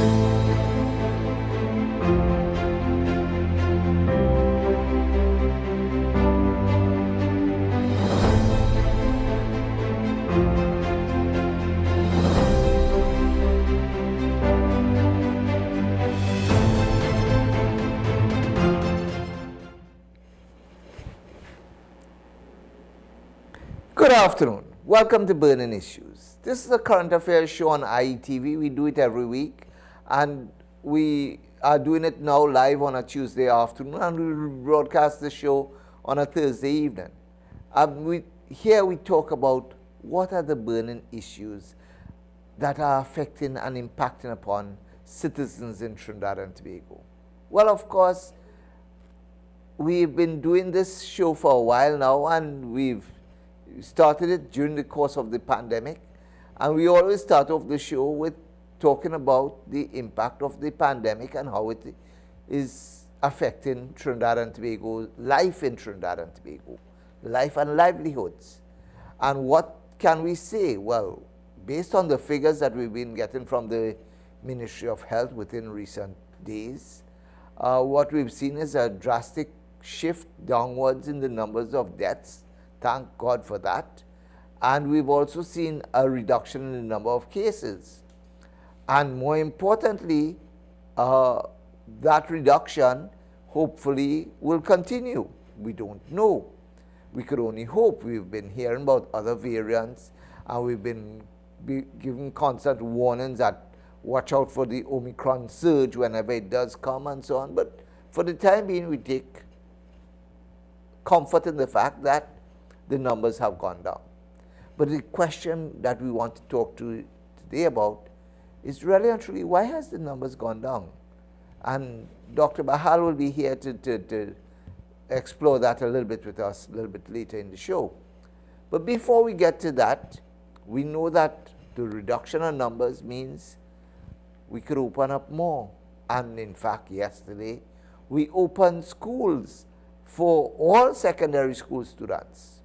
Good afternoon. Welcome to Burning Issues. This is a current affairs show on IETV. We do it every week, and we are doing it now live on a Tuesday afternoon, and we will broadcast the show on a Thursday evening. Here we talk about what are the burning issues that are affecting and impacting upon citizens in Trinidad and Tobago. Well, of course, we've been doing this show for a while now, and we've started it during the course of the pandemic, and we always start off the show with talking about the impact of the pandemic and how it is affecting Trinidad and Tobago, life in Trinidad and Tobago, life and livelihoods. And what can we say? Well, based on the figures that we've been getting from the Ministry of Health within recent days, what we've seen is a drastic shift downwards in the numbers of deaths. Thank God for that. And we've also seen a reduction in the number of cases. And more importantly, that reduction hopefully will continue. We don't know. We could only hope. We've been hearing about other variants, and we've been giving constant warnings that watch out for the Omicron surge whenever it does come and so on. But for the time being, we take comfort in the fact that the numbers have gone down. But the question that we want to talk to today about is really and truly, why has the numbers gone down? And Dr. Bahal will be here to explore that a little bit with us a little bit later in the show. But before we get to that, we know that the reduction of numbers means we could open up more. And in fact, yesterday, we opened schools for all secondary school students.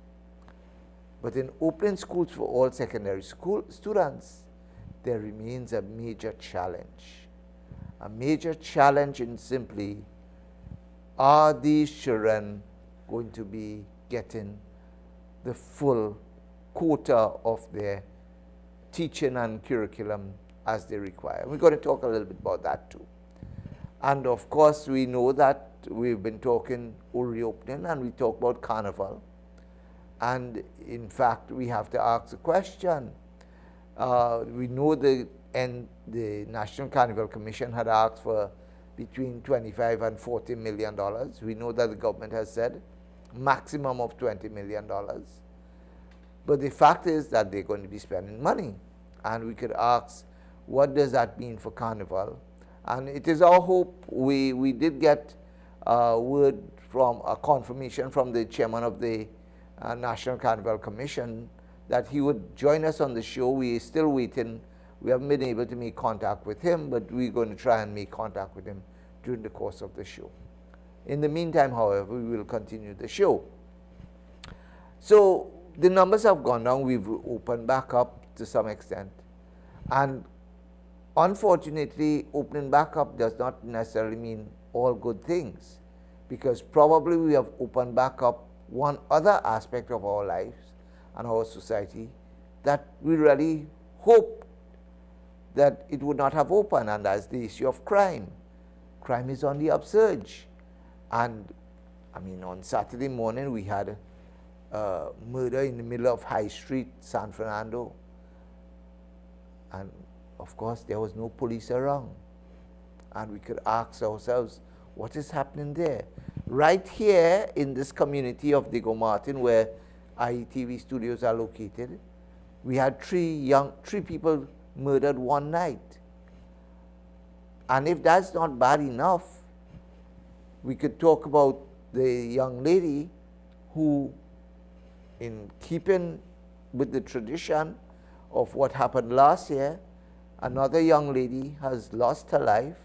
But in opening schools for all secondary school students, there remains a major challenge. A major challenge in simply, are these children going to be getting the full quota of their teaching and curriculum as they require? We're going to talk a little bit about that too. And of course, we know that we've been talking reopening, and we talk about Carnival. And in fact, we have to ask the question. We know the National Carnival Commission had asked for between $25 and $40 million. We know that the government has said maximum of $20 million. But the fact is that they're going to be spending money. And we could ask, what does that mean for Carnival? And it is our hope. We did get word from a confirmation from the chairman of the National Carnival Commission that he would join us on the show. We are still waiting. We haven't been able to make contact with him, but we're going to try and make contact with him during the course of the show. In the meantime, however, we will continue the show. So the numbers have gone down. We've opened back up to some extent. And unfortunately, opening back up does not necessarily mean all good things, because probably we have opened back up one other aspect of our lives and our society that we really hope that it would not have opened, and that's the issue of crime. Crime is on the upsurge. And I mean, on Saturday morning, we had a murder in the middle of High Street, San Fernando. And of course, there was no police around. And we could ask ourselves, what is happening there? Right here in this community of Diego Martin, where IETV studios are located, we had three people murdered one night. And if that's not bad enough, we could talk about the young lady who, in keeping with the tradition of what happened last year, another young lady has lost her life,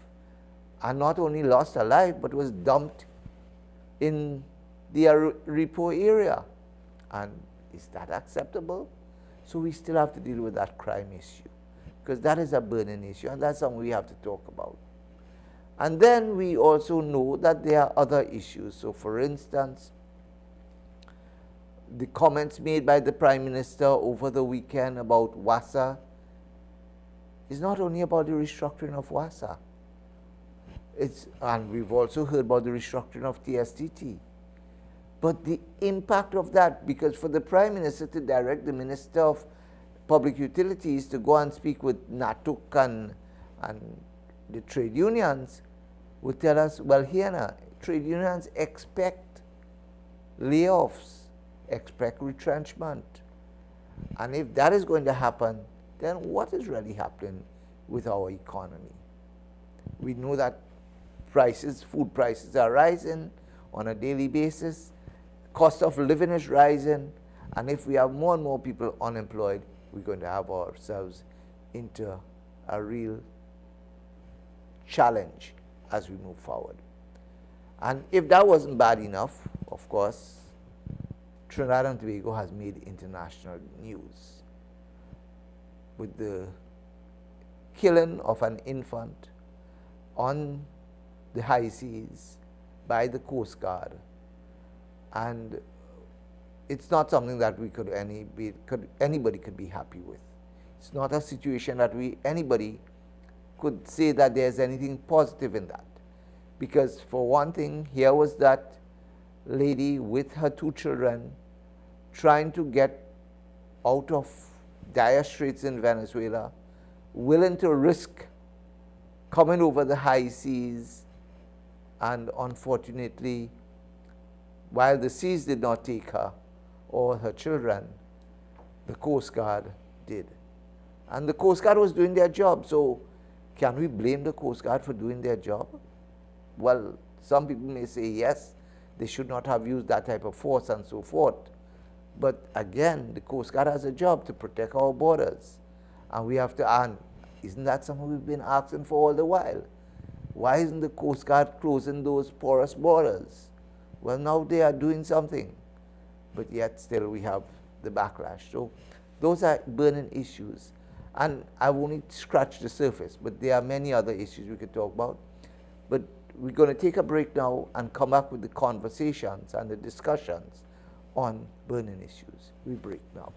and not only lost her life, but was dumped in the Repo area. And is that acceptable? So we still have to deal with that crime issue. because that is a burning issue, and that's something we have to talk about. And then we also know that there are other issues. So for instance, the comments made by the Prime Minister over the weekend about WASA is not only about the restructuring of WASA. And we've also heard about the restructuring of TSTT. But the impact of that, because for the Prime Minister to direct the Minister of Public Utilities to go and speak with NATUC and the trade unions, would tell us, well, here now, trade unions expect layoffs, expect retrenchment. And if that is going to happen, then what is really happening with our economy? We know that food prices are rising on a daily basis, cost of living is rising, and if we have more and more people unemployed, we're going to have ourselves into a real challenge as we move forward. And if that wasn't bad enough, of course, Trinidad and Tobago has made international news with the killing of an infant on the high seas by the Coast Guard. And it's not something that anybody could be happy with. It's not a situation that anybody could say that there's anything positive in that. Because for one thing, here was that lady with her 2 children trying to get out of dire straits in Venezuela, willing to risk coming over the high seas, and unfortunately, while the seas did not take her or her children, the Coast Guard did. And the Coast Guard was doing their job, so can we blame the Coast Guard for doing their job? Well, some people may say yes, they should not have used that type of force and so forth. But again, the Coast Guard has a job to protect our borders. And we have to, and isn't that something we've been asking for all the while? Why isn't the Coast Guard closing those porous borders? Well, now they are doing something, but yet still we have the backlash. So those are burning issues. And I've only scratched the surface, but there are many other issues we could talk about. But we're going to take a break now and come back with the conversations and the discussions on burning issues. We break now.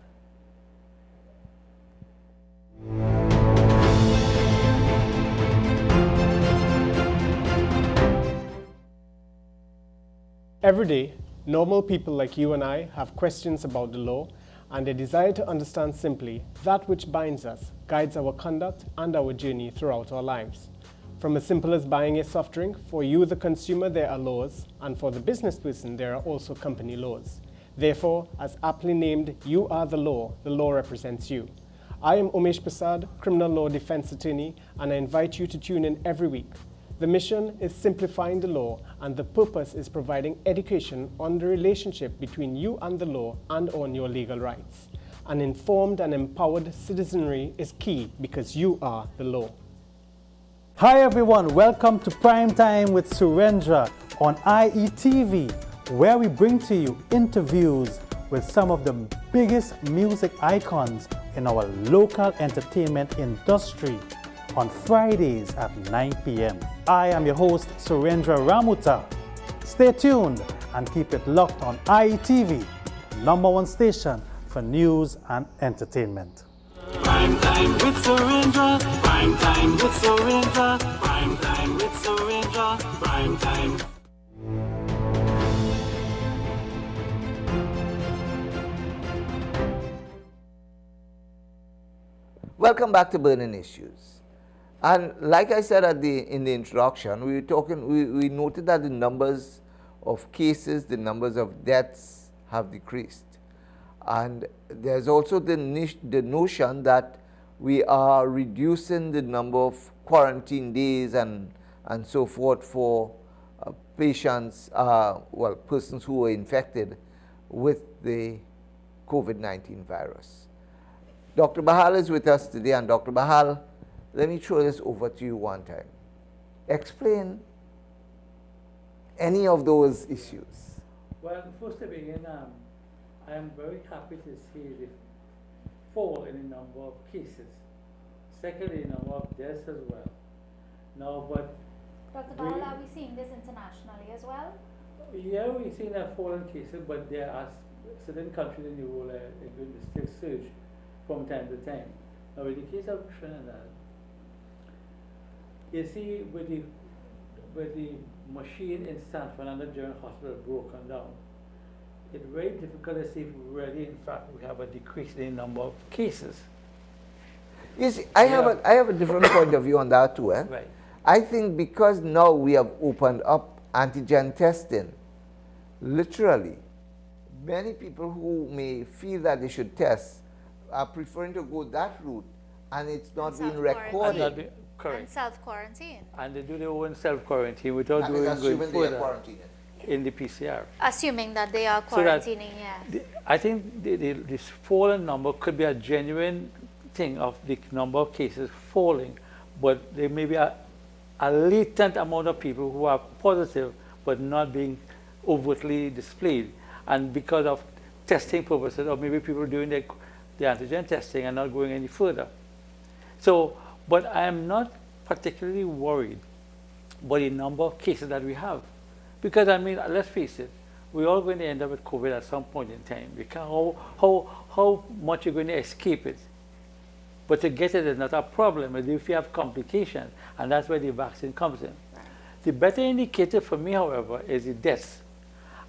Every day, normal people like you and I have questions about the law and a desire to understand simply that which binds us, guides our conduct and our journey throughout our lives. From as simple as buying a soft drink, for you the consumer there are laws, and for the business person there are also company laws. Therefore, as aptly named, you are the law represents you. I am Umesh Prasad, criminal law defense attorney, and I invite you to tune in every week. The mission is simplifying the law, and the purpose is providing education on the relationship between you and the law and on your legal rights. An informed and empowered citizenry is key because you are the law. Hi everyone, welcome to Prime Time with Surendra on IETV, where we bring to you interviews with some of the biggest music icons in our local entertainment industry on Fridays at 9 p.m. I am your host, Surendra Ramuta. Stay tuned and keep it locked on IETV, #1 station for news and entertainment. Prime time with Surendra, prime time with Surendra, prime time with Surendra, prime time. Welcome back to Burning Issues. And like I said in the introduction, we noted that the numbers of cases, the numbers of deaths have decreased. And there's also the notion that we are reducing the number of quarantine days and so forth for patients, persons who were infected with the COVID-19 virus. Dr. Bahal is with us today, and Dr. Bahal, let me throw this over to you one time. Explain any of those issues. Well, first to begin, I am very happy to see the fall in the number of cases. Secondly, number of deaths as well. Now, but Dr. Bawal, are we seeing this internationally as well? yeah, we've seen a fall in cases, but there are certain countries in the world that are going to still surge from time to time. Now, in the case of Trinidad, you see, with the machine in San Fernando General Hospital broken down, it's very difficult to see if really, in fact, we have a decrease in the number of cases. You see, I have a different point of view on that too. Eh? Right. I think because now we have opened up antigen testing, literally, many people who may feel that they should test are preferring to go that route, and it's not being self-quarantine. And recorded. correct. And self-quarantine. And they do their own self-quarantine without That doing is going assuming they are further quarantined. in the PCR. Assuming that they are So that quarantining, yeah. I think this fallen number could be a genuine thing of the number of cases falling, but there may be a latent amount of people who are positive but not being overtly displayed. And because of testing purposes, or maybe people doing the antigen testing and not going any further. So, but I am not particularly worried about the number of cases that we have. Because I mean, let's face it, we're all going to end up with COVID at some point in time. We can't, how much you're going to escape it. But to get it is not a problem if you have complications, and that's where the vaccine comes in. Right. The better indicator for me, however, is the deaths.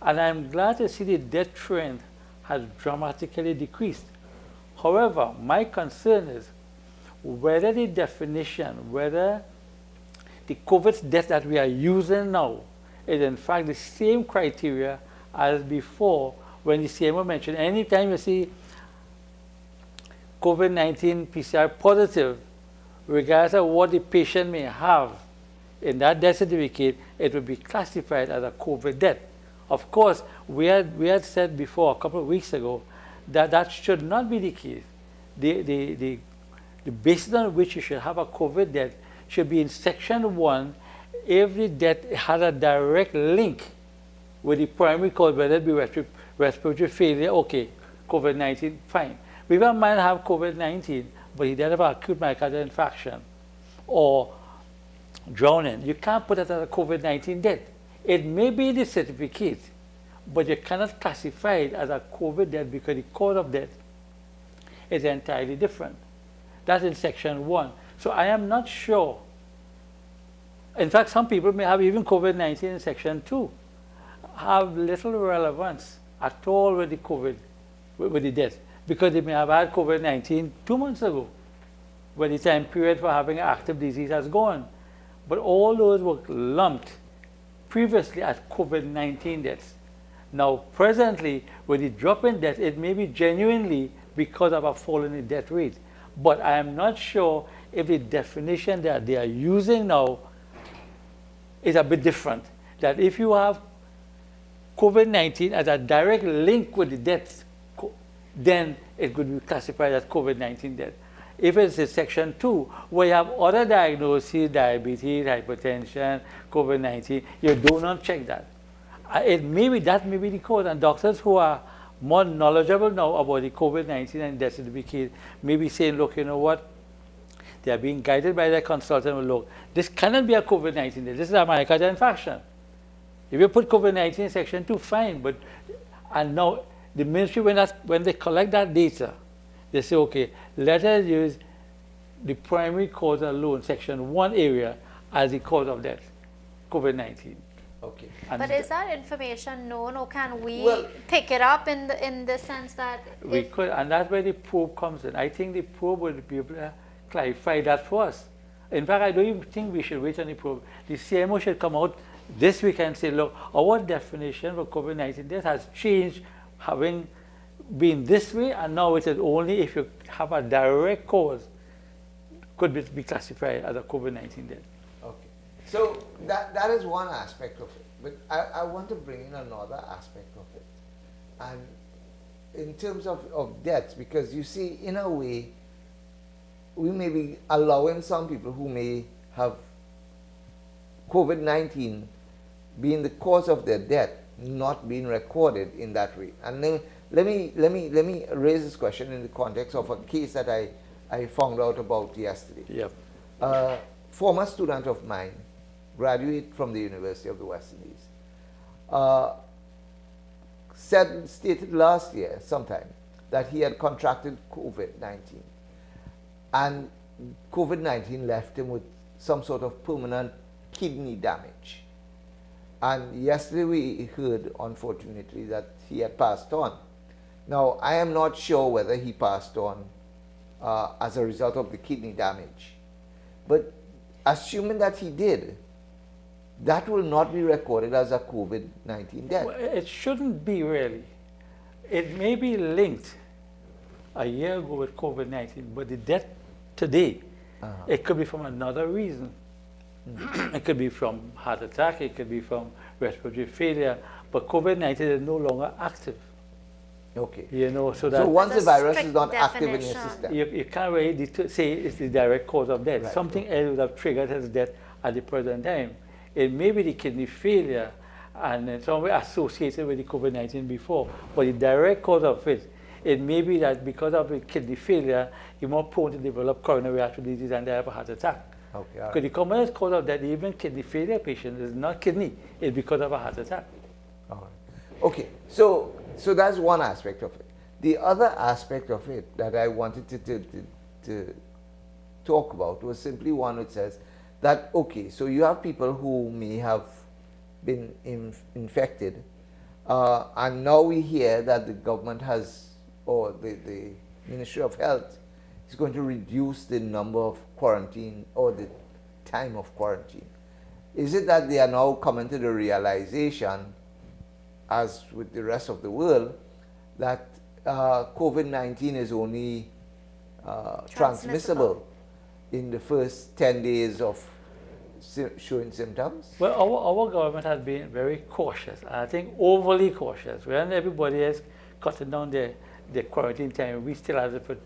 And I'm glad to see the death trend has dramatically decreased. However, my concern is whether the definition, whether the COVID death that we are using now is in fact the same criteria as before, when the CMO mentioned anytime you see COVID-19 PCR positive, regardless of what the patient may have in that death certificate, it will be classified as a COVID death. Of course, we had said before, a couple of weeks ago, that that should not be the case. The basis on which you should have a COVID death should be in section 1. Every death has a direct link with the primary cause, whether it be respiratory failure, okay, COVID-19, fine. We might have COVID-19, but he died of acute myocardial infarction or drowning. You can't put that as a COVID-19 death. It may be in the certificate, but you cannot classify it as a COVID death because the cause of death is entirely different. That's in section 1. So I am not sure. In fact, some people may have even COVID-19 in section 2, have little relevance at all with the COVID, with the death, because they may have had COVID-19 2 months ago, when the time period for having an active disease has gone. But all those were lumped previously as COVID-19 deaths. Now, presently, with the drop in death, it may be genuinely because of a fall in the death rate. But I am not sure if the definition that they are using now is a bit different. That if you have COVID-19 as a direct link with the death, then it could be classified as COVID-19 death. If it's in section 2, where you have other diagnoses, diabetes, hypertension, COVID-19, you do not check that. That may be the cause, and doctors who are more knowledgeable now about the COVID-19 and death certificate may be saying, look, you know what, they are being guided by their consultant, well, look, this cannot be a COVID-19 death, this is a myocardial infarction. If you put COVID-19 in section 2, fine, but, and now the ministry, when they collect that data, they say, okay, let us use the primary cause alone, section 1 area, as the cause of death, COVID-19. Okay. But is that information known, or can we pick it up in the sense that we could, and that's where the probe comes in. I think the probe would be able to clarify that for us. In fact, I don't even think we should wait on the probe. The CMO should come out this week and say, look, our definition for COVID-19 death has changed, having been this way, and now it is only if you have a direct cause could be classified as a COVID-19 death. Okay. So that is one aspect of it. But I want to bring in another aspect of it. And in terms of deaths, because you see, in a way, we may be allowing some people who may have COVID-19 being the cause of their death not being recorded in that way. And then let me raise this question in the context of a case that I I found out about yesterday. Yep. Former student of mine, graduate from the University of the West Indies, uh, stated last year sometime that he had contracted COVID-19, and COVID-19 left him with some sort of permanent kidney damage. And yesterday we heard, unfortunately, that he had passed on. Now, I am not sure whether he passed on as a result of the kidney damage. But assuming that he did, that will not be recorded as a COVID-19 death. Well, it shouldn't be really. It may be linked a year ago with COVID-19, but the death today, it could be from another reason. It could be from heart attack, it could be from respiratory failure, but COVID-19 is no longer active. Okay. You know, so that So once the That's a virus is strict not active in your definition. system. you can't really say it's the direct cause of death. Right. Something else would have triggered his death at the present time. It may be the kidney failure and in some way associated with the COVID-19 before, but the direct cause of it, it may be that because of the kidney failure, you're more prone to develop coronary artery disease and have a heart attack. Okay, all Because right. the commonest cause of death, even kidney failure patient, is not kidney, it's because of a heart attack. All right. Okay, so that's one aspect of it. The other aspect of it that I wanted to talk about was simply one which says that, okay, so you have people who may have been infected, and now we hear that the government has, or the Ministry of Health is going to reduce the number of quarantine or the time of quarantine. Is it that they are now coming to the realization, as with the rest of the world, that COVID-19 is only transmissible in the first 10 days of showing symptoms? Well, our government has been very cautious, and I think overly cautious. When everybody is cutting down their quarantine time, we still have to put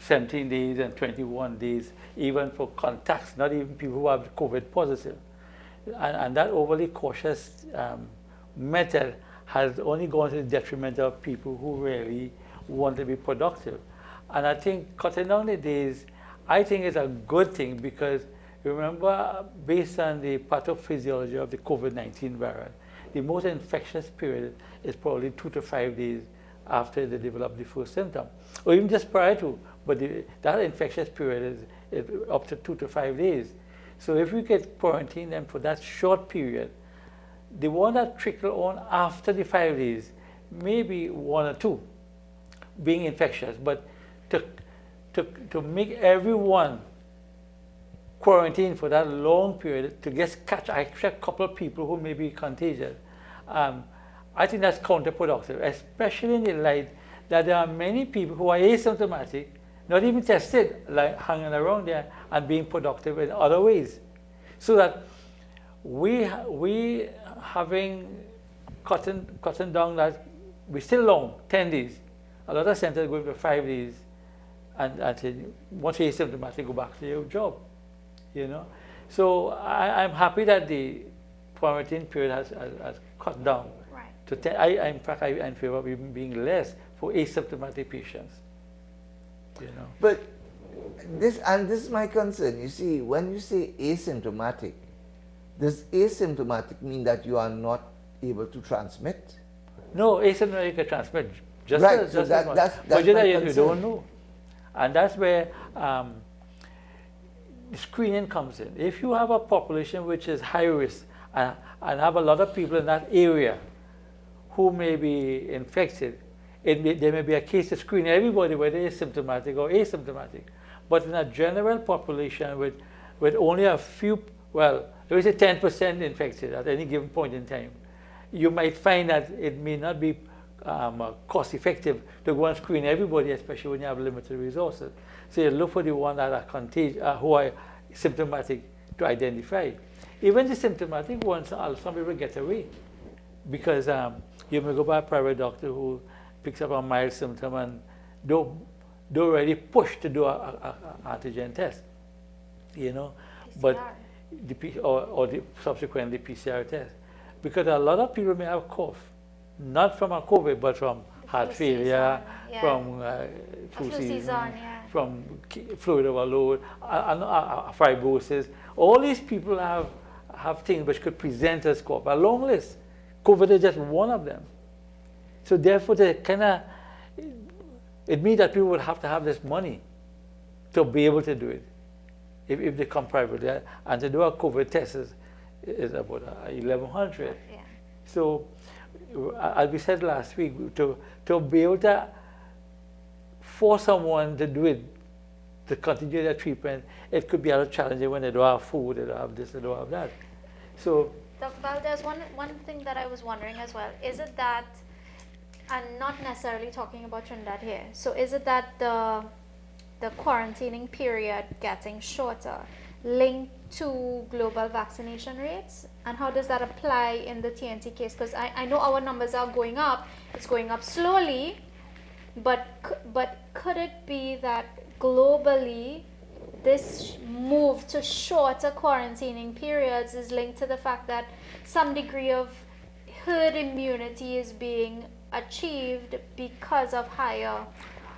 17 days and 21 days, even for contacts, not even people who have COVID positive. And that overly cautious method has only gone to the detriment of people who really want to be productive. And I think cutting down the days, I think is a good thing, because remember, based on the pathophysiology of the COVID-19 virus, the most infectious period is probably 2 to 5 days after they develop the first symptom, or even just prior to, but that infectious period is up to 2 to 5 days. So if we could quarantine them for that short period, the one that trickle on after the 5 days, maybe 1 or 2 being infectious, but to make everyone quarantine for that long period to just catch a couple of people who may be contagious, I think that's counterproductive, especially in the light that there are many people who are asymptomatic, not even tested, like hanging around there and being productive in other ways. So that we having cutting down that, we're still long, 10 days. A lot of centers go for 5 days, and say, once you're asymptomatic, go back to your job, you know. So I'm happy that the quarantine period has cut down. Right. To 10, in fact, I'm in favor of even being less for asymptomatic patients, you know. But this is my concern. You see, when you say asymptomatic, does asymptomatic mean that you are not able to transmit? No, asymptomatic can transmit just Right, as, so just that- as much. that's But you my you concern. don't know. And that's where screening comes in. If you have a population which is high risk and have a lot of people in that area who may be infected, there may be a case to screen everybody, whether they're symptomatic or asymptomatic. But in a general population with only a few, well, there is a 10% infected at any given point in time, you might find that it may not be cost effective to go and screen everybody, especially when you have limited resources. So you look for the ones that are contagious, who are symptomatic, to identify. Even the symptomatic ones, some people get away, because you may go by a private doctor who picks up a mild symptom and don't really push to do a antigen test, you know, but or subsequently PCR test, because a lot of people may have cough, not from a COVID, but from heart Flu failure, season, yeah. from flu Flu season, season, yeah. from fluid overload, fibrosis. All these people have things which could present as COVID. A long list. COVID is just one of them. So therefore, it means that people would have to have this money to be able to do it. If they come privately, and to do a COVID test is about 1,100. Yeah. So, as we said last week, to be able to force someone to do it, to continue their treatment, it could be a little challenging when they don't have food, they don't have this, they don't have that. So, Well, there's one thing that I was wondering as well. Is it that, and not necessarily talking about Trinidad here, so is it that the quarantining period getting shorter linked to global vaccination rates? And how does that apply in the TNT case? Because I know our numbers are going up, it's going up slowly, but could it be that globally this move to shorter quarantining periods is linked to the fact that some degree of herd immunity is being achieved because of higher?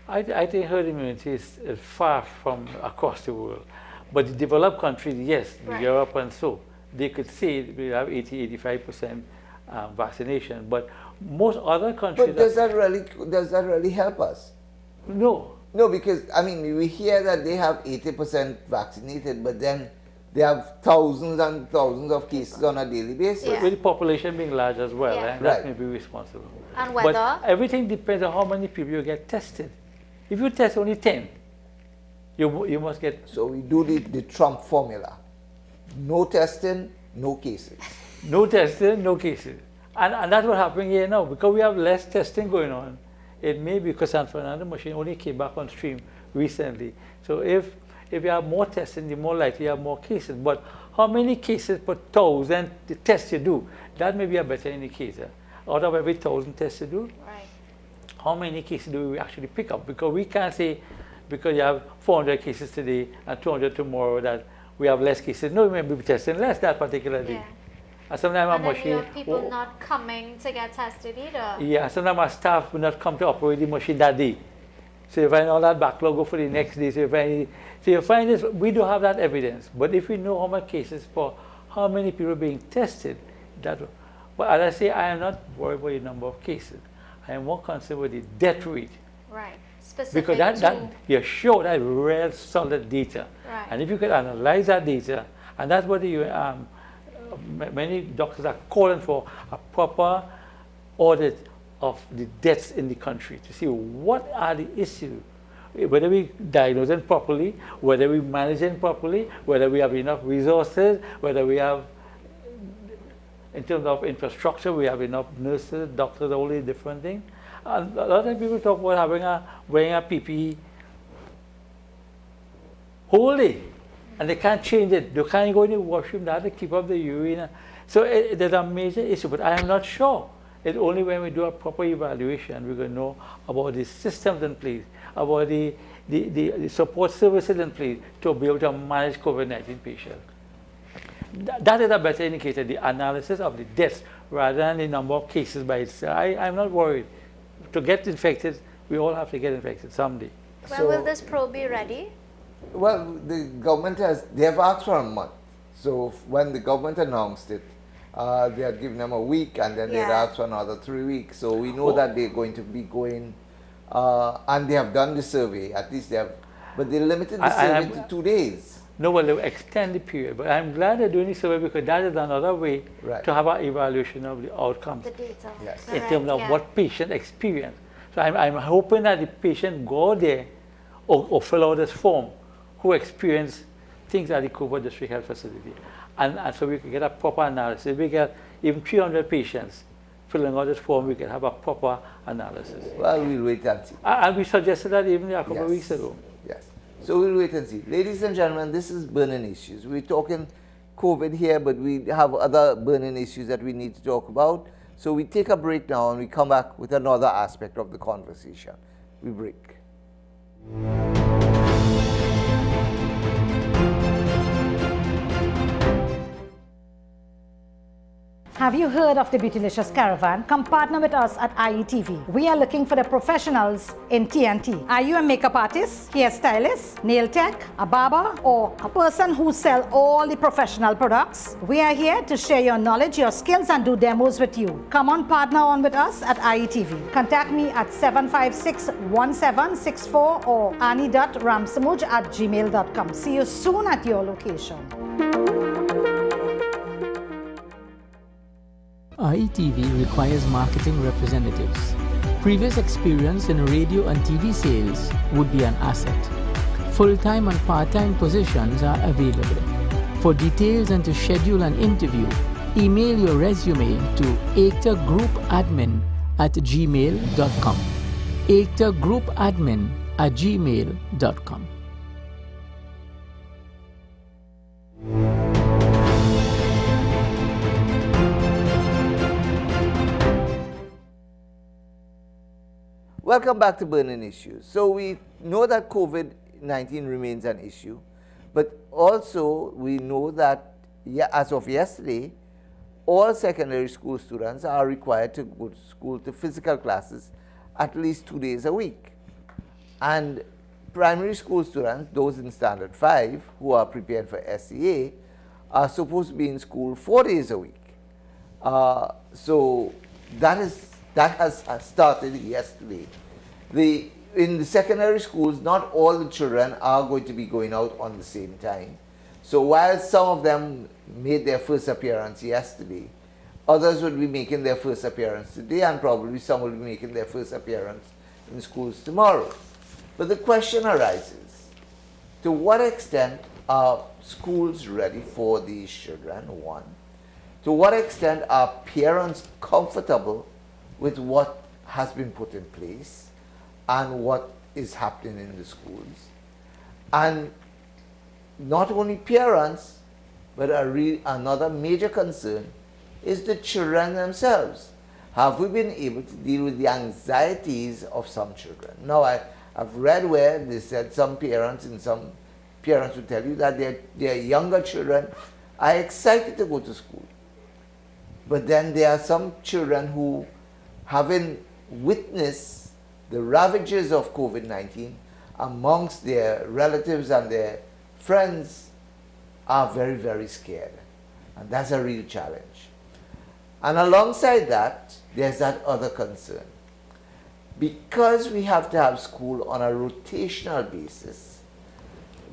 I think herd immunity is far from across the world. But the developed countries, yes, Right. Europe and so, they could say we have 80-85% vaccination. But most other countries... But does that really help us? No. No, because, I mean, we hear that they have 80% vaccinated, but then they have thousands and thousands of cases on a daily basis. Yeah. With the population being large as well, Yeah. and that Right. may be responsible. And whether? But everything depends on how many people you get tested. If you test only 10, you must get... So we do the Trump formula. No testing, no cases. No testing, no cases. And that's what's happening here now. Because we have less testing going on, it may be because San Fernando machine only came back on stream recently. So if you have more testing, the more likely you have more cases. But how many cases per 1,000 the tests you do, that may be a better indicator. Out of every 1,000 tests you do, Right. how many cases do we actually pick up? Because we can't say, because you have 400 cases today and 200 tomorrow, that we have less cases. No, we may be testing less that particular day. Yeah. And sometimes our And then machine... you have people not coming to get tested either. Yeah, sometimes our staff will not come to operate the machine that day. So you find all that backlog go for the next day. So you find this, we do have that evidence. But if we know how many cases for how many people are being tested, but as I say, I am not worried about the number of cases. I am more concerned with the death rate. Right. Specific Because to, you're sure that real solid data. Right. And if you could analyze that data, and that's what many doctors are calling for, a proper audit of the deaths in the country to see what are the issues, whether we diagnose them properly, whether we manage them properly, whether we have enough resources, whether we have, in terms of infrastructure, we have enough nurses, doctors, all these different things. And a lot of people talk about wearing a PPE whole day, and they can't change it. They can't go in the washroom, they have to keep up the urine. So there's a major issue, but I am not sure. It's only when we do a proper evaluation we're going to know about the systems in place, about the support services in place to be able to manage COVID-19 patients. That is a better indicator, the analysis of the deaths rather than the number of cases by itself. I'm not worried. To get infected, we all have to get infected someday. When So- will this probe be ready? Well, the government they have asked for a month. So when the government announced it, they had given them a week, and then they had Yeah. asked for another 3 weeks. So we know that they're going to be going, and they have done the survey. At least they have, but they limited the survey to 2 days. No, well, they'll extend the period. But I'm glad they're doing this survey because that is another way Right. to have an evaluation of the outcomes The data. Yes. in Right, terms of yeah. what patient experience. So I'm hoping that the patient go there or fill out this form who experience things at the Cooper District Health Facility. And so we can get a proper analysis. If we get even 300 patients filling out this form, we can have a proper analysis. Well, we'll wait and see. And we suggested that even a couple of weeks ago. Yes. So we'll wait and see. Ladies and gentlemen, this is burning issues. We're talking COVID here, but we have other burning issues that we need to talk about. So we take a break now and we come back with another aspect of the conversation. We break. Have you heard of the Beautylicious Caravan? Come partner with us at IETV. We are looking for the professionals in TNT. Are you a makeup artist, hairstylist, nail tech, a barber, or a person who sells all the professional products? We are here to share your knowledge, your skills, and do demos with you. Come on, partner on with us at IETV. Contact me at 756-1764 or ani.ramsamuj@gmail.com. See you soon at your location. IETV requires marketing representatives. Previous experience in radio and TV sales would be an asset. Full-time and part-time positions are available. For details and to schedule an interview, email your resume to ektergroupadmin@gmail.com. ektergroupadmin@gmail.com. Welcome back to Burning Issues. So we know that COVID-19 remains an issue, but also we know that as of yesterday, all secondary school students are required to go to school to physical classes at least 2 days a week. And primary school students, those in Standard 5 who are prepared for SEA, are supposed to be in school 4 days a week. So that has started yesterday. In the secondary schools, not all the children are going to be going out on the same time. So while some of them made their first appearance yesterday, others will be making their first appearance today, and probably some will be making their first appearance in schools tomorrow. But the question arises, to what extent are schools ready for these children, one? To what extent are parents comfortable with what has been put in place and what is happening in the schools? And not only parents, but another major concern is the children themselves. Have we been able to deal with the anxieties of some children? Now, I've read where they said some parents will tell you that their younger children are excited to go to school. But then there are some children who, having witnessed the ravages of COVID-19 amongst their relatives and their friends, are very, very scared. And that's a real challenge. And alongside that, there's that other concern. Because we have to have school on a rotational basis,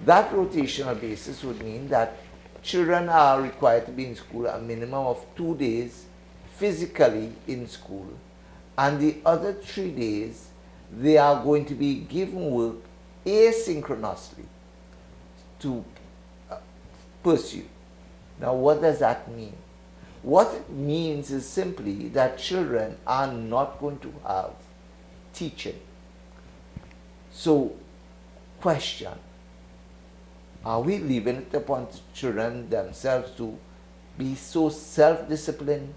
that rotational basis would mean that children are required to be in school a minimum of 2 days physically in school, and the other 3 days they are going to be given work asynchronously to pursue. Now, what does that mean? What it means is simply that children are not going to have teaching. So, question, are we leaving it upon children themselves to be so self-disciplined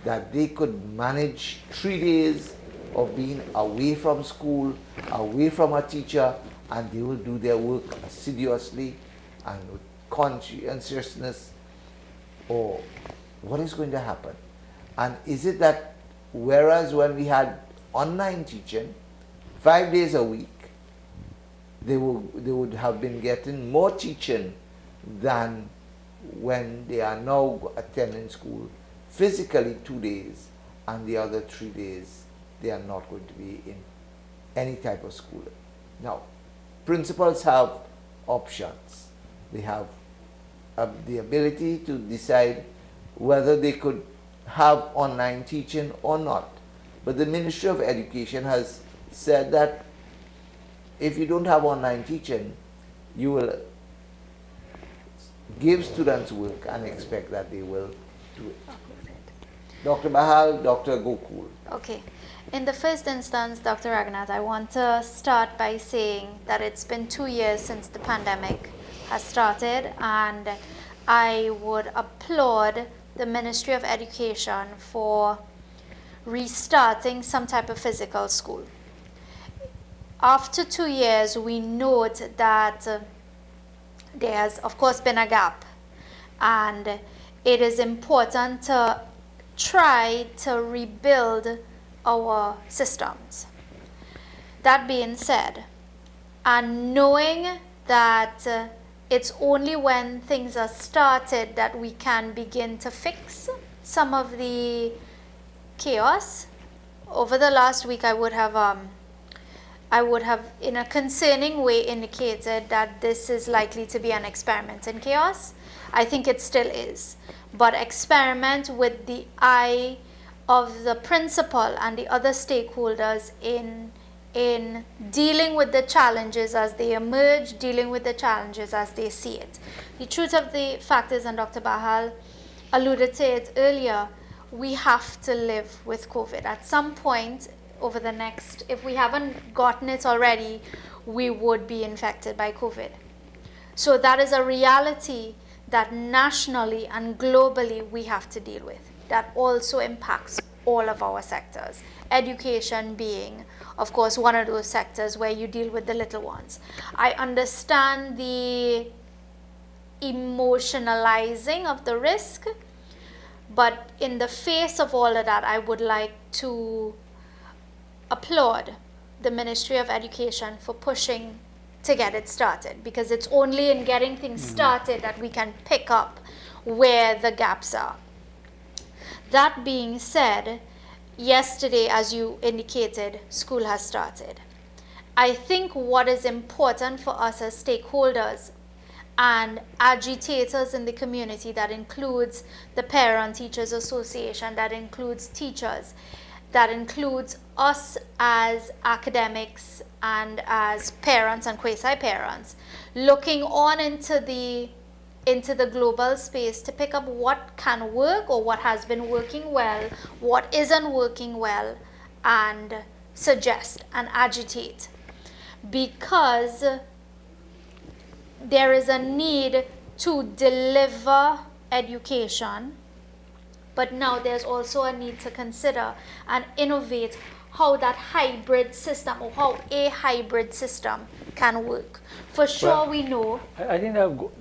that they could manage 3 days of being away from school, away from a teacher, and they will do their work assiduously and with conscientiousness? Or what is going to happen? And is it that whereas when we had online teaching 5 days a week, they would have been getting more teaching than when they are now attending school physically 2 days, and the other 3 days they are not going to be in any type of schooling. Now, principals have options. They have the ability to decide whether they could have online teaching or not. But the Ministry of Education has said that if you don't have online teaching, you will give students work and expect that they will do it. Dr. Bahal, Dr. Gokul. Okay. In the first instance, Dr. Raghunath, I want to start by saying that it's been 2 years since the pandemic has started, and I would applaud the Ministry of Education for restarting some type of physical school. After 2 years, we note that there has, of course, been a gap, and it is important to try to rebuild our systems. That being said, and knowing that it's only when things are started that we can begin to fix some of the chaos. Over the last week, I would have in a concerning way indicated that this is likely to be an experiment in chaos. I think it still is, but experiment with the eye of the principal and the other stakeholders in dealing with the challenges as they emerge, dealing with the challenges as they see it. The truth of the fact is, and Dr. Bahal alluded to it earlier, we have to live with COVID. At some point over the next, if we haven't gotten it already, we would be infected by COVID. So that is a reality that nationally and globally we have to deal with. That also impacts all of our sectors. Education being, of course, one of those sectors where you deal with the little ones. I understand the emotionalizing of the risk, but in the face of all of that, I would like to applaud the Ministry of Education for pushing to get it started, because it's only in getting things started that we can pick up where the gaps are. That being said, yesterday, as you indicated, school has started. I think what is important for us as stakeholders and agitators in the community, that includes the Parent Teachers Association, that includes teachers, that includes us as academics and as parents and quasi-parents, looking on into the global space to pick up what can work or what has been working well, what isn't working well, and suggest and agitate. Because there is a need to deliver education, but now there's also a need to consider and innovate how that hybrid system, or how a hybrid system can work. For sure, well, we know. I think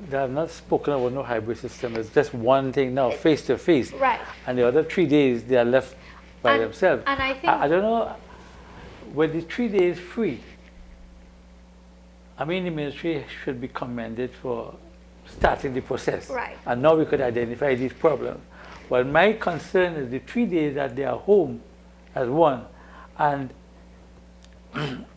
they have not spoken about no hybrid system. It's just one thing now, face to face. Right. And the other 3 days, they are left by themselves. And I think... I don't know, with the 3 days free, I mean, the ministry should be commended for starting the process. Right. And now we could identify these problems. But my concern is the 3 days that they are home as one. And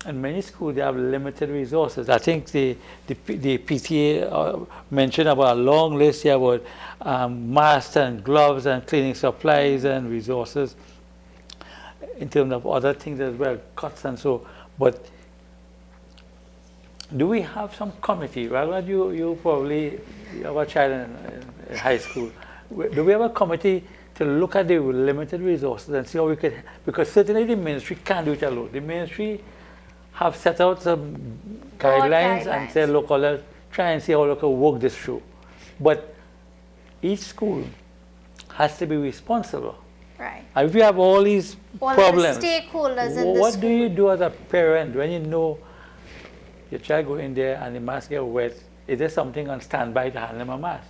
in many schools, they have limited resources. I think the PTA mentioned about a long list here about masks and gloves and cleaning supplies and resources in terms of other things as well, cuts and so. But do we have some committee? Rather, you probably have a child in high school. Do we have a committee to look at the limited resources and see how we could, because certainly the ministry can't do it alone. The ministry have set out some guidelines and said, look, let's try and see how we can work this through. But each school has to be responsible. Right. And if you have all these problems, the stakeholders in what do you do as a parent when you know your child go in there and the mask get wet? Is there something on standby to hand them a mask?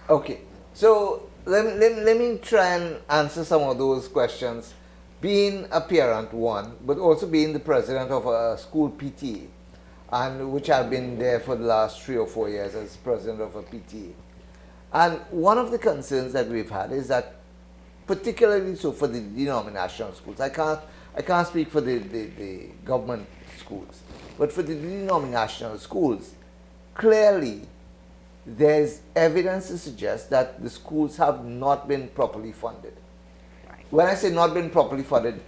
Okay, so let me try and answer some of those questions. Being a parent, one, but also being the president of a school PTA, and which I've been there for the last 3 or 4 years as president of a PTA. And one of the concerns that we've had is that, particularly so for the denominational schools, I can't speak for the government schools, but for the denominational schools, clearly there's evidence to suggest that the schools have not been properly funded. Right. When I say not been properly funded,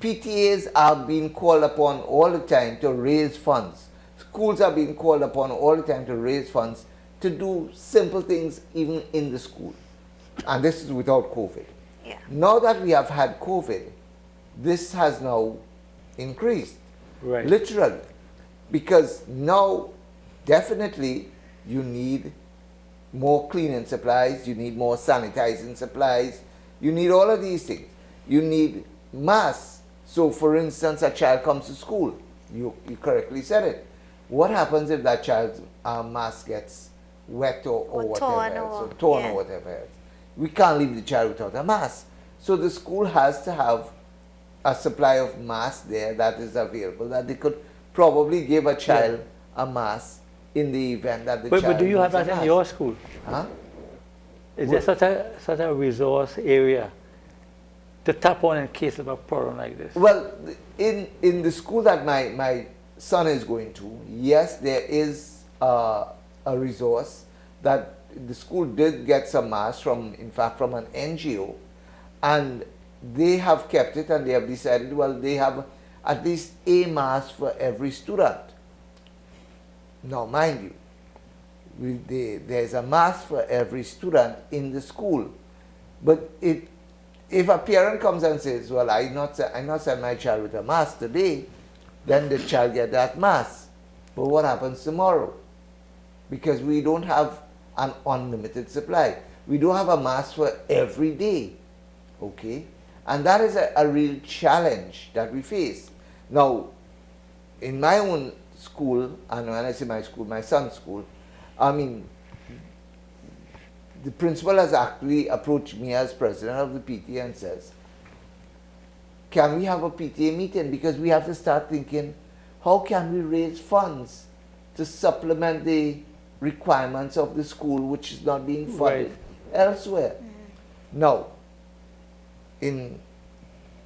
PTAs are being called upon all the time to raise funds. Schools are being called upon all the time to raise funds to do simple things even in the school. And this is without COVID. Yeah. Now that we have had COVID, this has now increased. Right. Literally. Because now, definitely, you need more cleaning supplies, you need more sanitizing supplies, you need all of these things. You need masks. So, for instance, a child comes to school. You correctly said it. What happens if that child's mask gets wet or whatever else, or torn or whatever else? we can't leave the child without a mask. So the school has to have a supply of masks there that is available, that they could probably give a child a mask in the event that the child But do you have needs a that in mask. your school? Huh? Is there such a resource area to tap on in case of a problem like this? Well, in the school that my son is going to, yes, there is a resource that the school did get some masks from, in fact, from an NGO, and they have kept it, and they have decided, well, they have at least a mask for every student. Now, mind you, there's a mask for every student in the school, but if a parent comes and says, well, I not send my child with a mask today, then the child get that mask. But what happens tomorrow? Because we don't have an unlimited supply. We don't have a mask for every day, okay? And that is a real challenge that we face. Now, in my own school, and when I say my school, my son's school, I mean, the principal has actually approached me as president of the PTA and says, can we have a PTA meeting? Because we have to start thinking, how can we raise funds to supplement the requirements of the school, which is not being funded elsewhere? Now, in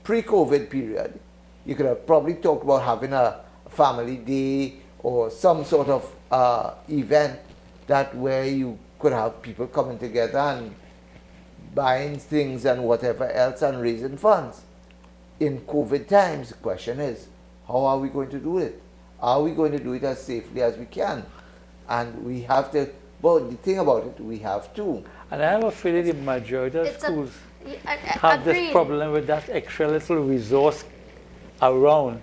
pre-COVID period, you could have probably talked about having a family day or some sort of event that where you could have people coming together and buying things and whatever else and raising funds. In COVID times, the question is, how are we going to do it? Are we going to do it as safely as we can? And we have to, well, the thing about it, we have to. And I have a feeling the majority of schools have agreed. this problem with that extra little resource around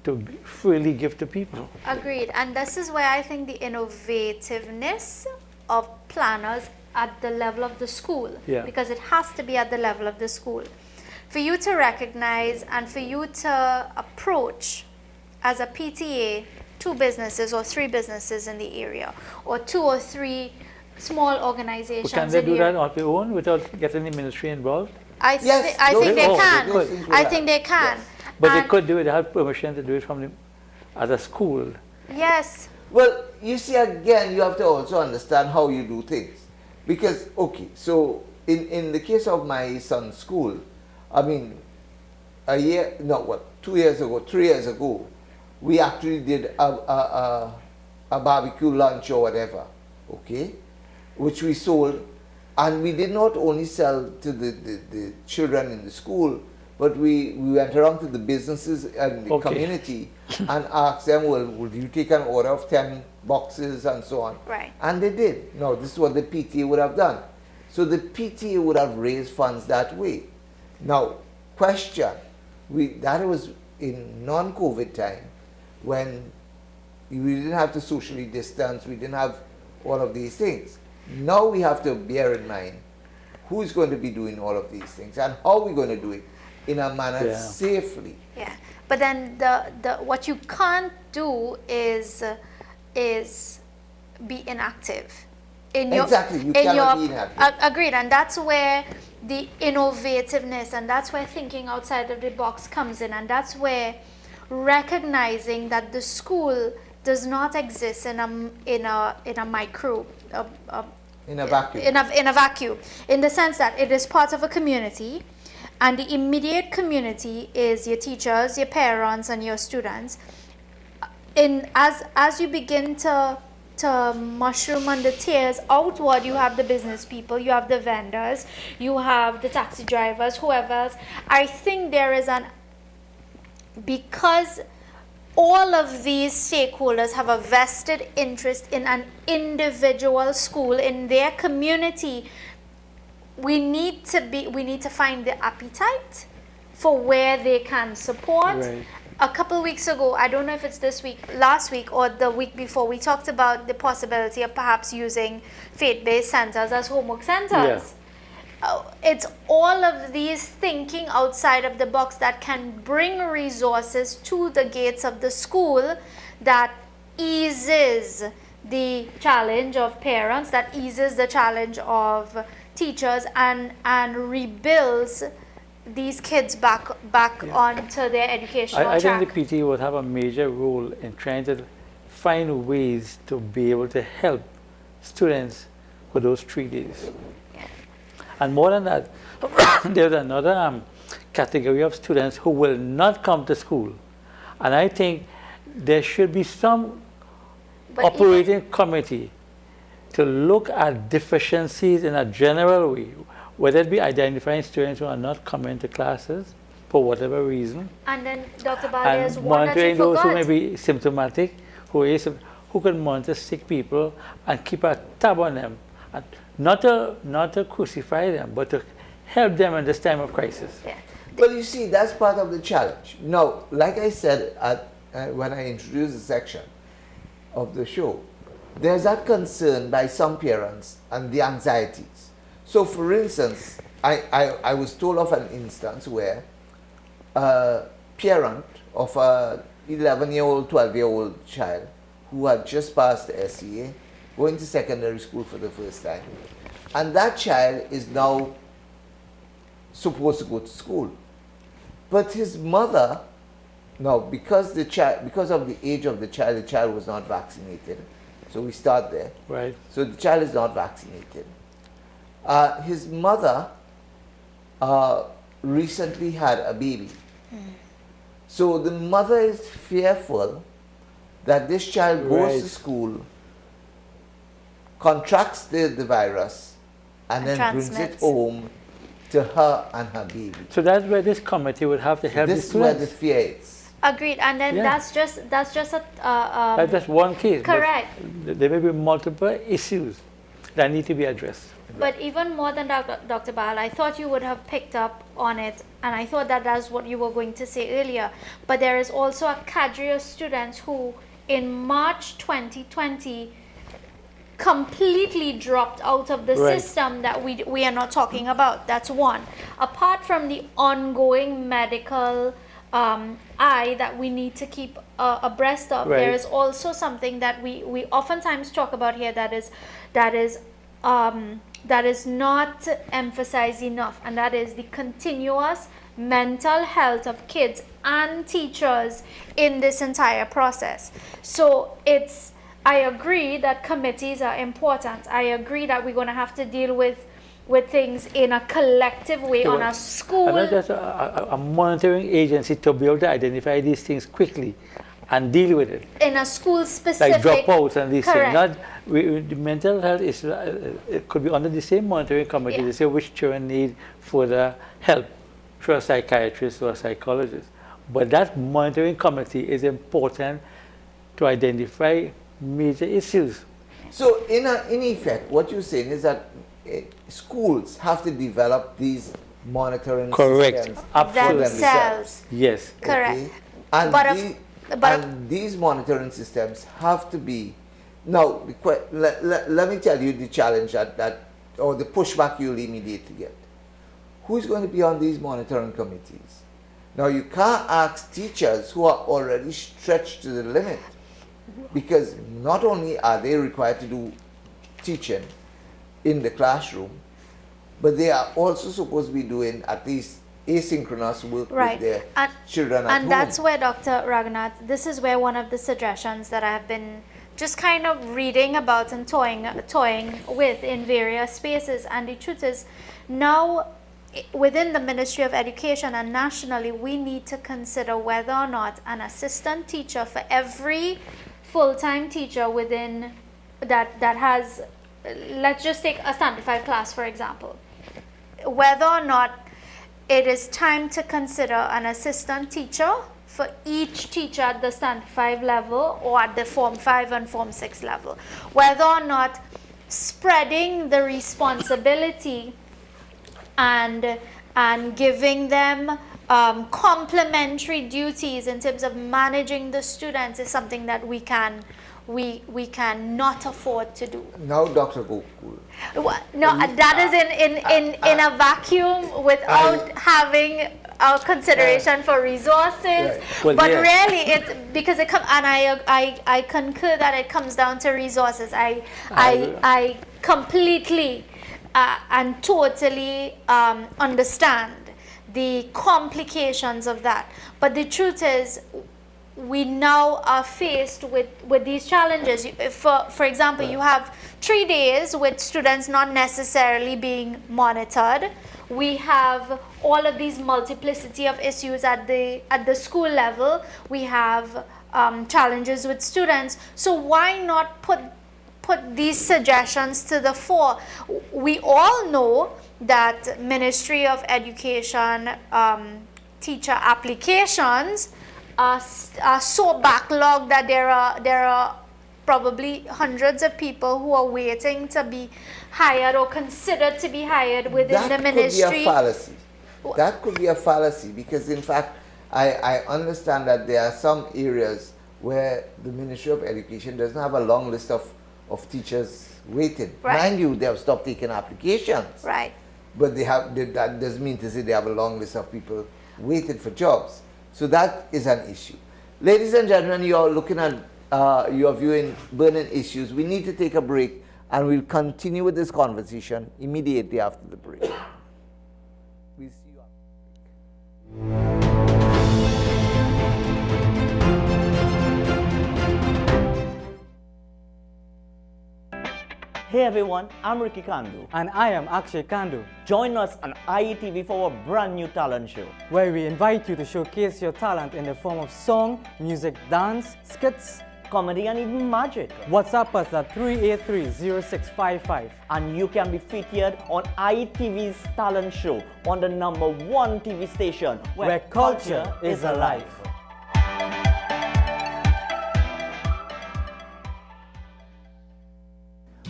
to freely give to people. Agreed. And this is where I think the innovativeness of planners at the level of the school, because it has to be at the level of the school, for you to recognize and for you to approach as a PTA 2 businesses or 3 businesses in the area, or 2 or 3 small organizations. But can they do that on their own without getting the ministry involved? I think they can. I think they can. Yes. But they could do it, they have permission to do it from the, as a school. Yes. Well, you see, again, you have to also understand how you do things. Because, okay, so in the case of my son's school, I mean, 2 years ago, 3 years ago, we actually did a barbecue lunch or whatever, okay, which we sold. And we did not only sell to the children in the school, but we went around to the businesses and the community and asked them, well, would you take an order of 10 boxes and so on? Right. And they did. No, this is what the PTA would have done. So the PTA would have raised funds that way. Now, question, that was in non-COVID time when we didn't have to socially distance, we didn't have all of these things. Now we have to bear in mind who's going to be doing all of these things and how we're going to do it in a manner safely. Yeah, but then what you can't do is be inactive. Exactly, you cannot be inactive. Agreed, and that's where the innovativeness and that's where thinking outside of the box comes in, and that's where recognizing that the school does not exist in a micro. In a vacuum. In a vacuum, in the sense that it is part of a community, and the immediate community is your teachers, your parents, and your students. As you begin to mushroom on the tiers outward, you have the business people, you have the vendors, you have the taxi drivers, whoever else. I think there is because all of these stakeholders have a vested interest in an individual school in their community. We need to find the appetite for where they can support. Right. A couple of weeks ago, I don't know if it's last week or the week before, we talked about the possibility of perhaps using faith-based centers as homework centers. It's all of these thinking outside of the box that can bring resources to the gates of the school that eases the challenge of parents, that eases the challenge of teachers and rebuilds these kids back onto their educational I track. think the PT would have a major role in trying to find ways to be able to help students for those 3 days. And more than that, there's another category of students who will not come to school. And I think there should be some But operating committee to look at deficiencies in a general way, whether it be identifying students who are not coming to classes for whatever reason, And then Dr. Bali, and there's one that you monitoring those who may forgot. be symptomatic, who can monitor sick people and keep a tab on them, and not to crucify them, but to help them in this time of crisis. Yeah. Well, you see, that's part of the challenge. Now, like I said when I introduced the section of the show, there's that concern by some parents and the anxieties. So, for instance, I was told of an instance where a parent of a 11-year-old, 12-year-old child who had just passed the SEA, going to secondary school for the first time, and that child is now supposed to go to school. But his mother, now because of the age of the child was not vaccinated. So we start there. Right. So the child is not vaccinated. His mother recently had a baby. So the mother is fearful that this child goes to school, contracts the virus, and then brings it transmits. home to her and her baby. So that's where this committee would have to help the This is where the students. fear is. Agreed. And then Yeah. that's just a That's just one case. but correct. there may be multiple issues that need to be addressed. But even more than Dr. Bal, I thought you would have picked up on it, and I thought that that's what you were going to say earlier. But there is also a cadre of students who, in March 2020, completely dropped out of the Right. system that we are not talking about. That's one. Apart from the ongoing medical eye that we need to keep abreast of, Right. there is also something that we oftentimes talk about here that is not emphasized enough, and that is the continuous mental health of kids and teachers in this entire process. So I agree that committees are important. I agree that we're going to have to deal with things in a collective way on a school. And not just a monitoring agency to be able to identify these things quickly and deal with it. In a school specific. Like dropouts and these Correct. things. The mental health is it could be under the same monitoring committee Yeah. to say which children need further help through a psychiatrist or a psychologist. But that monitoring committee is important to identify major issues. So in effect, what you're saying is that schools have to develop these monitoring Correct. systems Absolutely. themselves. Yes. Correct. Okay? And, But if- and these monitoring systems have to be. Now, let me tell you the challenge or the pushback you'll immediately get. Who's going to be on these monitoring committees? Now, you can't ask teachers who are already stretched to the limit, because not only are they required to do teaching in the classroom, but they are also supposed to be doing at least asynchronous work Right. with their And- children at And home. that's where, Dr. Raghunath, this is where one of the suggestions that I've been just kind of reading about and toying with in various spaces. And the truth is, now within the Ministry of Education and nationally, we need to consider whether or not an assistant teacher for every full-time teacher within that has, let's just take a standard 5 class, for example, whether or not it is time to consider an assistant teacher for each teacher at the standard 5 level or at the Form 5 and Form 6 level. Whether or not spreading the responsibility and giving them complementary duties in terms of managing the students is something that we can not afford to do. Now, Dr. Gokul, No, that is in a vacuum without having a consideration for resources. Right. Well, But yeah. really, it's because it comes, and I concur that it comes down to resources. I completely and totally understand the complications of that. But the truth is, we now are faced with these challenges. For example, you have 3 days with students not necessarily being monitored. We have all of these multiplicity of issues at the school level. We have challenges with students. So why not put these suggestions to the fore? We all know that Ministry of Education teacher applications are so backlogged that there are probably hundreds of people who are waiting to be hired or considered to be hired within the ministry. That could be a fallacy. That could be a fallacy, because in fact I understand that there are some areas where the Ministry of Education doesn't have a long list of teachers waiting. Right. Mind you, they have stopped taking applications. Right. But that doesn't mean to say they have a long list of people waiting for jobs. So that is an issue. Ladies and gentlemen, you are looking at, you are viewing Burning Issues. We need to take a break, and we'll continue with this conversation immediately after the break. We'll see you after the break. Hey everyone, I'm Ricky Kandu. And I am Akshay Kandu, Join us on IETV for our brand new talent show. where we invite you to showcase your talent in the form of song, music, dance, skits. Comedy and even magic. WhatsApp us at 383-0655. And you can be featured on IETV's talent show on the #1 TV station Where culture is alive.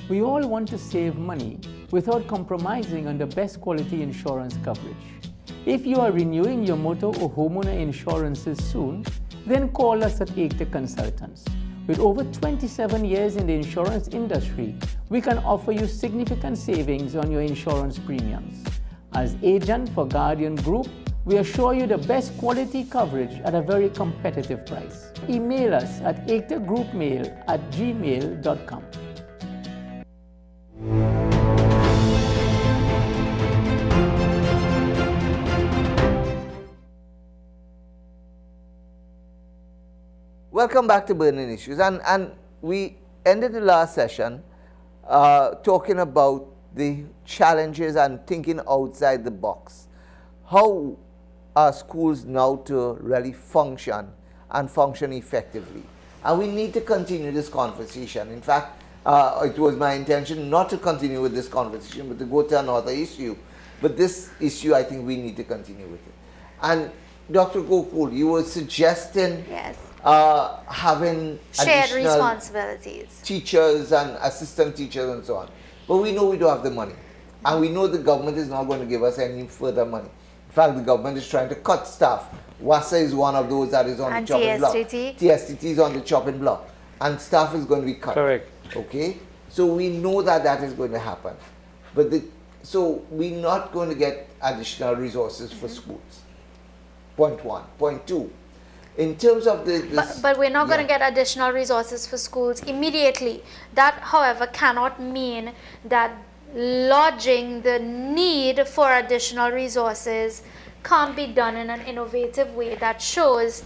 We all want to save money without compromising on the best quality insurance coverage. If you are renewing your motor or homeowner insurances soon, then call us at Ekta Consultants. With over 27 years in the insurance industry, we can offer you significant savings on your insurance premiums. As agent for Guardian Group, we assure you the best quality coverage at a very competitive price. Email us at ektagroupmail@gmail.com. Welcome back to Burning Issues, and we ended the last session talking about the challenges and thinking outside the box. How are schools now to really function and function effectively? And we need to continue this conversation. In fact, it was my intention not to continue with this conversation, but to go to another issue. But this issue, I think we need to continue with it. And Dr. Gokul, you were suggesting Yes. Having Shared additional responsibilities. teachers and assistant teachers and so on. But we know we don't have the money. And we know the government is not going to give us any further money. In fact, the government is trying to cut staff. WASA is one of those that is on And the chopping block. TSTT. TSTT is on the chopping block. And staff is going to be cut. Correct. Okay? So we know that that is going to happen. But so we're not going to get additional resources for schools. Point one. Point two. In terms of But we're not going to get additional resources for schools immediately. That, however, cannot mean that lodging the need for additional resources can't be done in an innovative way that shows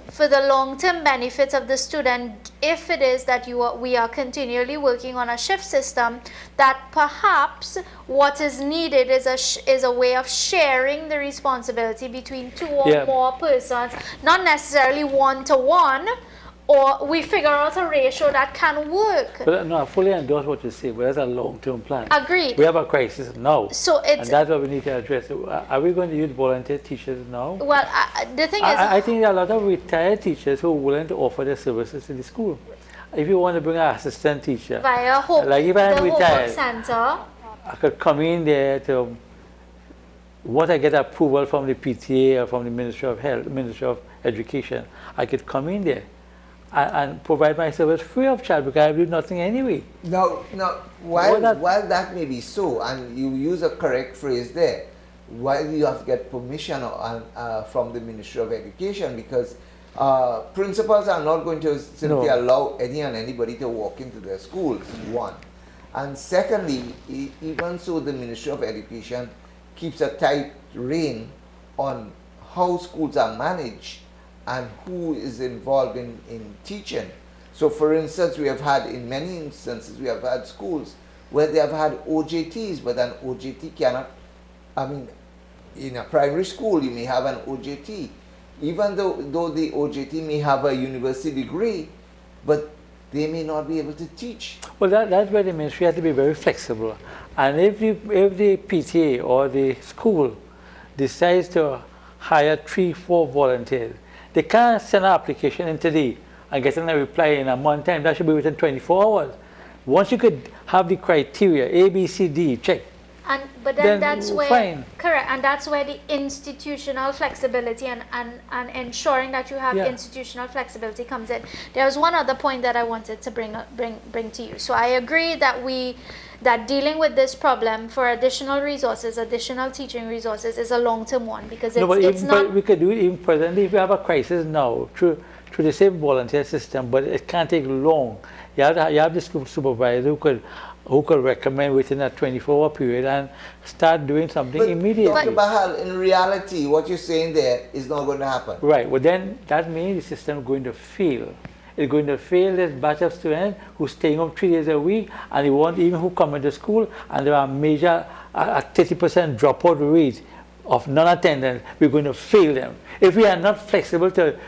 for the long-term benefits of the student, if it is that we are continually working on a shift system, that perhaps what is needed is a way of sharing the responsibility between two or more persons, not necessarily one-to-one, or we figure out a ratio that can work. But no, I fully endorse what you say, but that's a long-term plan. Agreed. We have a crisis now. So it's, and that's what we need to address. Are we going to use volunteer teachers now? well, the thing is, I think there are a lot of retired teachers who are willing to offer their services in the school. If you want to bring an assistant teacher, via Hope, like if the I'm Hope retired, Center, I could come in there to, once I get approval from the PTA or from the Ministry of Health, Ministry of Education, I could come in there and provide my service free of charge because I do nothing anyway. Now, while that may be so, and you use a correct phrase there, why do you have to get permission from the Ministry of Education? Because principals are not going to simply allow any and anybody to walk into their schools, one. And secondly, even so, the Ministry of Education keeps a tight rein on how schools are managed and who is involved in teaching. So for instance, we have had, in many instances, we have had schools where they have had OJTs, but an OJT cannot, I mean, in a primary school, you may have an OJT, even though the OJT may have a university degree, but they may not be able to teach. Well, that's where the ministry has to be very flexible. And if the PTA or the school decides to hire 3-4 volunteers, they can't send an application in today and get a reply in a month time. That should be within 24 hours. Once you could have the criteria, A, B, C, D, check. But then that's where, fine. correct, and that's where the institutional flexibility and ensuring that you have institutional flexibility comes in. There was one other point that I wanted to bring to you. So I agree that dealing with this problem for additional resources, additional teaching resources, is a long-term one, because but we could do it even presently if we have a crisis now through the same volunteer system, but it can't take long. You have the school supervisor who could recommend within a 24-hour period and start doing something immediately. Dr. Bahal, in reality, what you're saying there is not going to happen. Right. Well, then that means the system is going to fail. It's going to fail this batch of students who staying home 3 days a week, and they won't even who come into school, and there are major 30% dropout rate of non-attendance. We're going to fail them. If we are not flexible to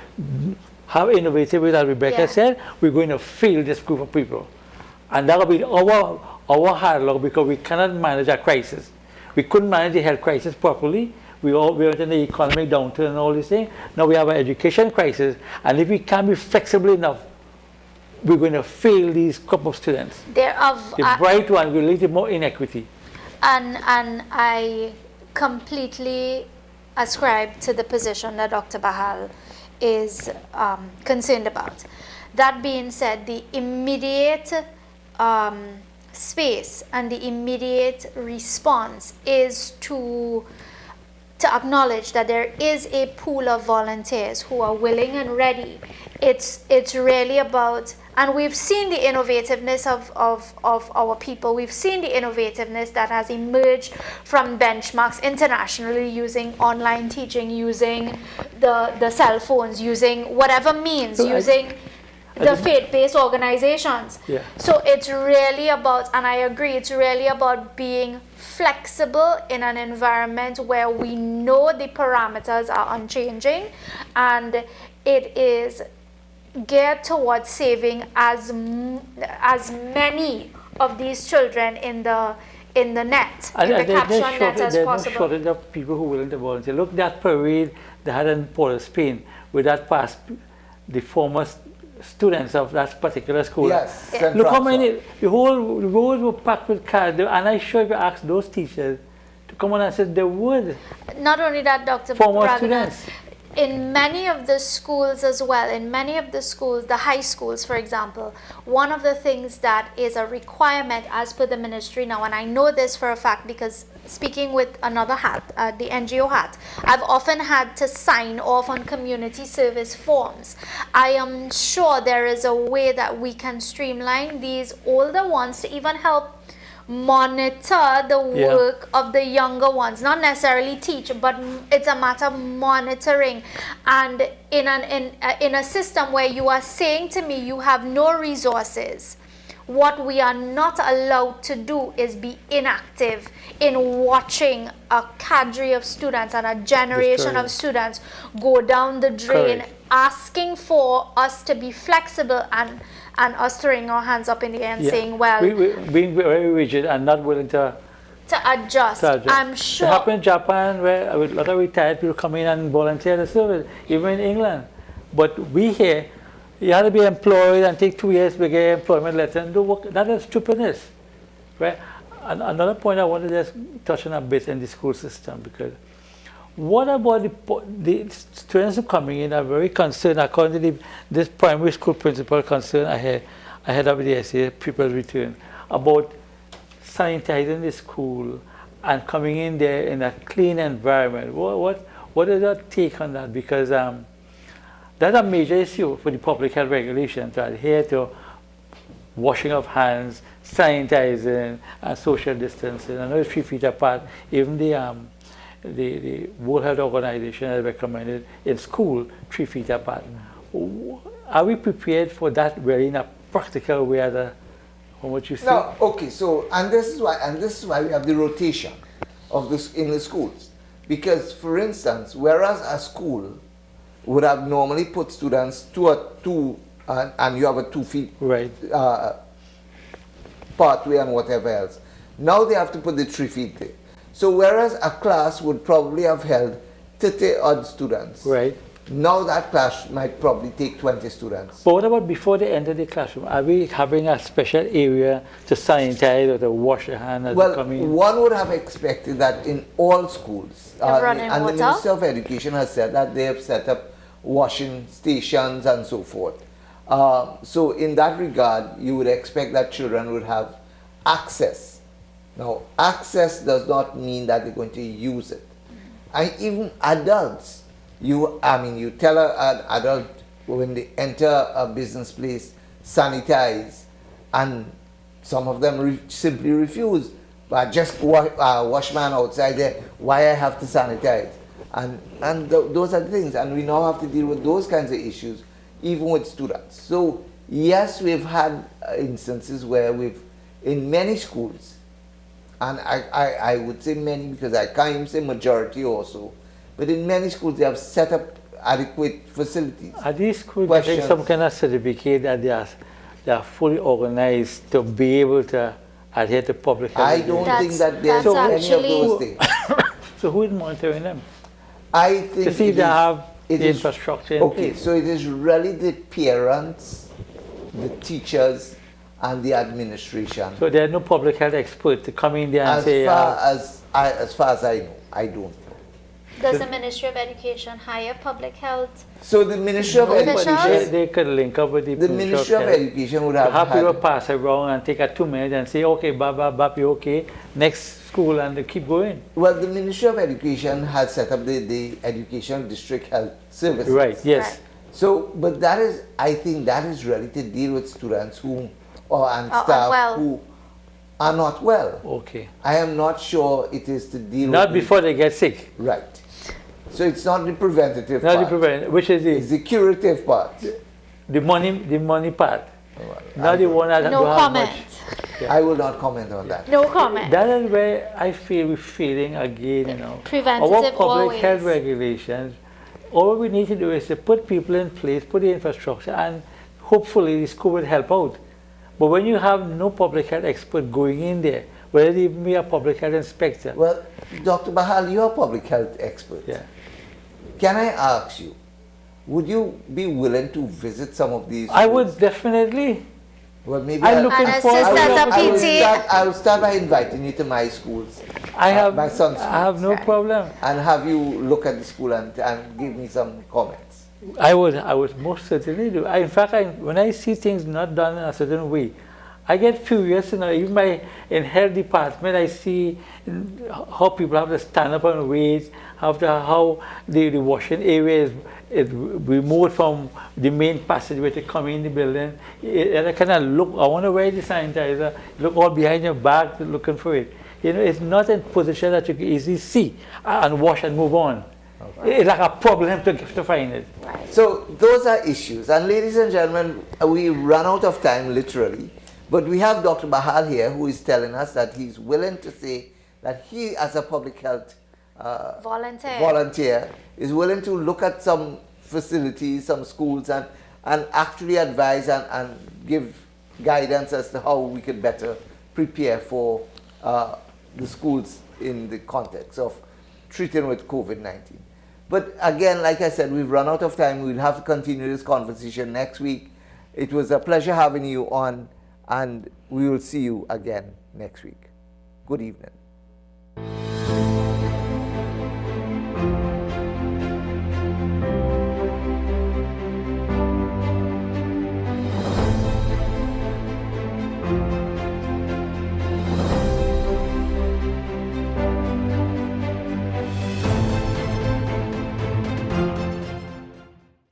have innovative, as Rebecca said, we're going to fail this group of people. And that will be our hard luck, because we cannot manage a crisis. We couldn't manage the health crisis properly. We went in the economic downturn and all these things. Now we have an education crisis, and if we can't be flexible enough, we're going to fail these group of students. The bright one will lead to more inequity. And I completely ascribe to the position that Dr. Bahal is concerned about. That being said, the immediate space and the immediate response is to acknowledge that there is a pool of volunteers who are willing and ready. It's really about, and we've seen the innovativeness of our people. We've seen the innovativeness that has emerged from benchmarks internationally, using online teaching, using the cell phones, using whatever means, the faith-based organizations. Yeah. So it's really about, and I agree, it's really about being flexible in an environment where we know the parameters are unchanging, and it is geared towards saving as many of these children in the net, in the caption net as possible. There's no shortage of people who are willing to volunteer. Look at that parade they had in Port of Spain, with that past the former students of that particular school. Yes. Look how many, the whole roads were packed with cars, and I'm sure if you ask those teachers to come on and say they would. Not only that, Dr. Former students. In many of the schools as well, in many of the schools, the high schools, for example, one of the things that is a requirement as per the ministry now, and I know this for a fact because speaking with another hat, the NGO hat, I've often had to sign off on community service forms. I am sure there is a way that we can streamline these older ones to even help monitor the work of the younger ones, not necessarily teach, but it's a matter of monitoring. And in a system where you are saying to me you have no resources, what we are not allowed to do is be inactive in watching a cadre of students and a generation of students go down the drain, asking for us to be flexible and us throwing our hands up in the air and saying, well, we being very rigid and not willing to adjust. I'm sure. It happened in Japan, where a lot of retired people come in and volunteer the service, even in England. But we here, you have to be employed and take 2 years to get an employment letter and do work. That is stupidness. Right? And another point I want to just touch on a bit in the school system, because what about the students who are coming in are very concerned, according to this primary school principal concern ahead of the essay, people's return, about sanitizing the school and coming in there in a clean environment. What is your take on that? Because that's a major issue for the public health regulation, to adhere to washing of hands, sanitizing, and social distancing. I know it's 3 feet apart. Even the World Health Organization has recommended in school 3 feet apart. Are we prepared for that really in a practical way, from what you see? No, okay, so, and this is why we have the rotation of this in the schools. Because, for instance, whereas a school would have normally put students and you have a 2 feet right. pathway and whatever else, now they have to put the 3 feet there. So whereas a class would probably have held 30 odd students, right. now that class might probably take 20 students. But what about before they enter the classroom? Are we having a special area to sanitize or to wash your hands as they come in? One would have expected that in all schools, running and water? the Minister of Education has said that they have set up washing stations and so forth. So in that regard, you would expect that children would have access. Now, access does not mean that they're going to use it. And even adults, you tell an adult when they enter a business place, sanitize, and some of them simply refuse. But just wash man outside there, why I have to sanitize? And those are the things, and we now have to deal with those kinds of issues, even with students. So yes, we've had instances where in many schools, and I would say many because I can't even say majority also, but in many schools they have set up adequate facilities. Are these schools getting some kind of certificate that they are fully organized to be able to adhere to public health? I don't think that there's any of those things. So who is monitoring them? I think to see if they have the infrastructure in okay, place. so it is really the parents, the teachers, and the administration. So there are no public health experts to come in there and say... As far as I know, I don't. Does the Ministry of Education hire public health? So the Ministry of Education... They could link up with the Ministry of Education would have people pass around and take a 2 minutes and say, okay, bab, you okay, next school, and they keep going. Well, the Ministry of Education has set up the Education District Health Services. Right, yes. Right. So, but that is, I think that is really to deal with students and staff who are not well. Okay. I am not sure it is to deal not with... before they get sick. Right. So it's not the preventative not part. The preventative, which is it's the curative part. The money part. Not the one that no don't comment. have much. Yeah. I will not comment on that. No comment. That is where I feel we're feeling again, you know. Preventative our public always. health regulations, all we need to do is to put people in place, put the infrastructure, and hopefully this could help out. But when you have no public health expert going in there, whether they even be a public health inspector. Well, Dr. Bahal, you're a public health expert. Yeah. Can I ask you, would you be willing to visit some of these schools? I would definitely. Well, maybe I'm looking forward. I will start by inviting you to my schools. My son's schools. I have no problem. And have you look at the school and give me some comments. I would most certainly do. In fact, when I see things not done in a certain way, I get furious. You know, even in health department, I see how people have to stand up and wait. How the washing area is removed from the main passageway to come in the building. And I kind of look. I want to wear the sanitizer. Look all behind your back, looking for it. You know, it's not in position that you can easily see and wash and move on. Okay. It's like a problem to find it. Right. So those are issues. And ladies and gentlemen, we run out of time literally. But we have Dr. Bahal here who is telling us that he's willing to say that he, as a public health volunteer, is willing to look at some facilities, some schools, and actually advise and give guidance as to how we could better prepare for the schools in the context of treating with COVID-19. But again, like I said, we've run out of time. We'll have to continue this conversation next week. It was a pleasure having you on, and we will see you again next week. Good evening.